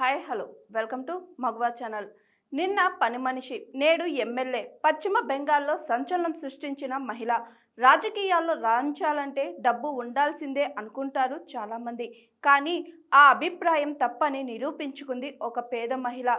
Hi hello welcome to మగవా channel. నిన్న పని మనిషి నేడు ఎమ్మెల్యే పశ్చిమ బెంగాల్లో సంచలనం సృష్టించిన మహిళ. రాజకీయాల్లో రాణించాలంటే డబ్బు ఉండాల్సిందే అనుకుంటారు చాలామంది. కానీ ఆ అభిప్రాయం తప్పని నిరూపించుకుంది ఒక పేద మహిళ.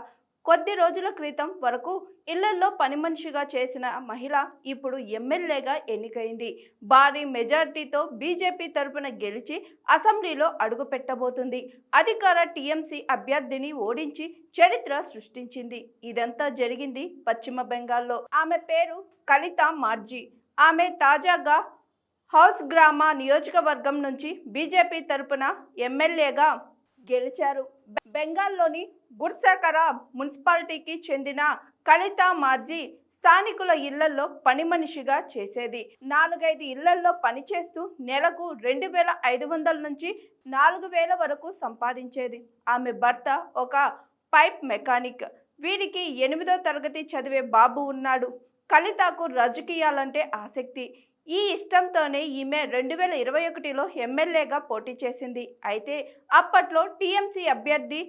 కొద్ది రోజుల క్రితం వరకు ఇళ్లల్లో పని మనిషిగా చేసిన మహిళ ఇప్పుడు ఎమ్మెల్యేగా ఎన్నికైంది. భారీ మెజార్టీతో బీజేపీ తరపున గెలిచి అసెంబ్లీలో అడుగుపెట్టబోతుంది. అధికార టీఎంసీ అభ్యర్థిని ఓడించి చరిత్ర సృష్టించింది. ఇదంతా జరిగింది పశ్చిమ బెంగాల్లో. ఆమె పేరు కలితా మార్జీ. ఆమె తాజాగా హౌస్ గ్రామ నియోజకవర్గం నుంచి బీజేపీ తరపున ఎమ్మెల్యేగా గెలిచారు. బెంగాల్లోని గుర్సకర మున్సిపాలిటీకి చెందిన కలితా మార్జీ స్థానికుల ఇళ్లలో పని మనిషిగా చేసేది. 4-5 ఇళ్లలో పనిచేస్తూ నెలకు 2,500 నుంచి 4,000 వరకు సంపాదించేది. ఆమె భర్త ఒక పైప్ మెకానిక్. వీరికి 8వ తరగతి చదివే బాబు ఉన్నాడు. కలితాకు రాజకీయాలంటే ఆసక్తి. ఈ ఇష్టంతోనే ఈమె 2021లో ఎమ్మెల్యేగా పోటీ చేసింది. అయితే అప్పట్లో టీఎంసీ అభ్యర్థి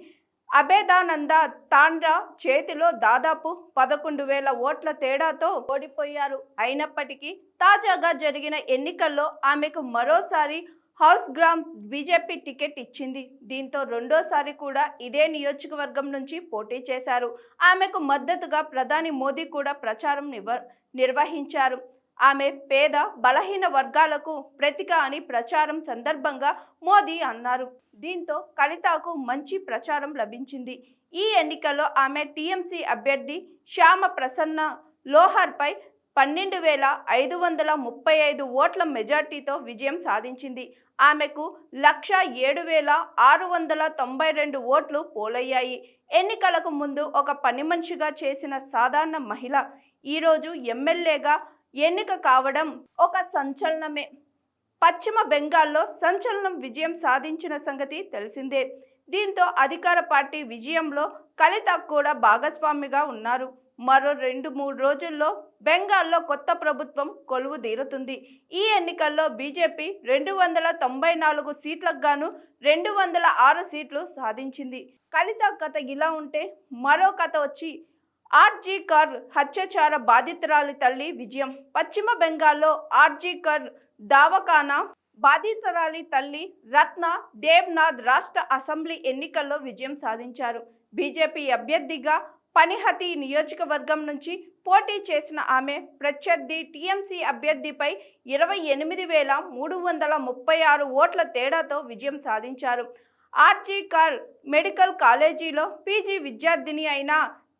అభేదానంద తాండ్రా చేతిలో దాదాపు 11,000 ఓట్ల తేడాతో ఓడిపోయారు. అయినప్పటికీ తాజాగా జరిగిన ఎన్నికల్లో ఆమెకు మరోసారి హౌస్ గ్రామ్ బీజేపీ టికెట్ ఇచ్చింది. దీంతో రెండోసారి కూడా ఇదే నియోజకవర్గం నుంచి పోటీ చేశారు. ఆమెకు మద్దతుగా ప్రధాని మోదీ కూడా ప్రచారం నిర్వహించారు. ఆమె పేద బలహీన వర్గాలకు ప్రతీక అని ప్రచారం సందర్భంగా మోదీ అన్నారు. దీంతో కలితాకు మంచి ప్రచారం లభించింది. ఈ ఎన్నికల్లో ఆమె టీఎంసీ అభ్యర్థి శ్యామ ప్రసన్న లోహర్పై 12,535 ఓట్ల మెజార్టీతో విజయం సాధించింది. ఆమెకు 107,692 ఓట్లు పోలయ్యాయి. ఎన్నికలకు ముందు ఒక పని మనిషిగా చేసిన సాధారణ మహిళ ఈరోజు ఎమ్మెల్యేగా ఎన్నిక కావడం ఒక సంచలనమే. పశ్చిమ బెంగాల్లో సంచలనం విజయం సాధించిన సంగతి తెలిసిందే. దీంతో అధికార పార్టీ విజయంలో కలితా కూడా భాగస్వామిగా ఉన్నారు. మరో 2-3 రోజుల్లో బెంగాల్లో కొత్త ప్రభుత్వం కొలువు తీరుతుంది. ఈ ఎన్నికల్లో బీజేపీ 294 సీట్లకు గాను 206 సీట్లు సాధించింది. కలితా కథ ఇలా ఉంటే మరో కథ వచ్చి ఆర్జీ కర్ హత్యాచార బాధితురాలి తల్లి విజయం. పశ్చిమ బెంగాల్లో ఆర్జీ కర్ దవాఖానా బాధితురాలి తల్లి రత్న దేవ్నాథ్ రాష్ట్ర అసెంబ్లీ ఎన్నికల్లో విజయం సాధించారు. బీజేపీ అభ్యర్థిగా పనిహతి నియోజకవర్గం నుంచి పోటీ చేసిన ఆమె ప్రత్యర్థి టీఎంసీ అభ్యర్థిపై 28,336 ఓట్ల తేడాతో విజయం సాధించారు. ఆర్జీ కర్ మెడికల్ కాలేజీలో పీజీ విద్యార్థిని అయిన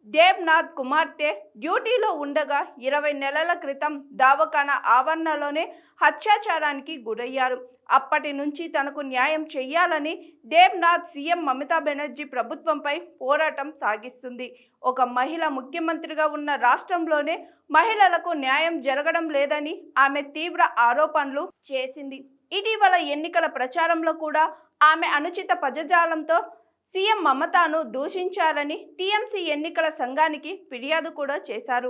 దేవ్నాథ్ కుమార్తె డ్యూటీలో ఉండగా 20 నెలల క్రితం దవాఖానా ఆవరణలోనే హత్యాచారానికి గురయ్యారు. అప్పటి నుంచి తనకు న్యాయం చేయాలని దేవ్నాథ్ సీఎం మమతా బెనర్జీ ప్రభుత్వంపై పోరాటం సాగిస్తుంది. ఒక మహిళ ముఖ్యమంత్రిగా ఉన్న రాష్ట్రంలోనే మహిళలకు న్యాయం జరగడం లేదని ఆమె తీవ్ర ఆరోపణలు చేసింది. ఇటీవల ఎన్నికల ప్రచారంలో కూడా ఆమె అనుచిత పదజాలంతో సీఎం మమతాను దూషించారని టీఎంసీ ఎన్నికల సంఘానికి ఫిర్యాదు కూడా చేశారు.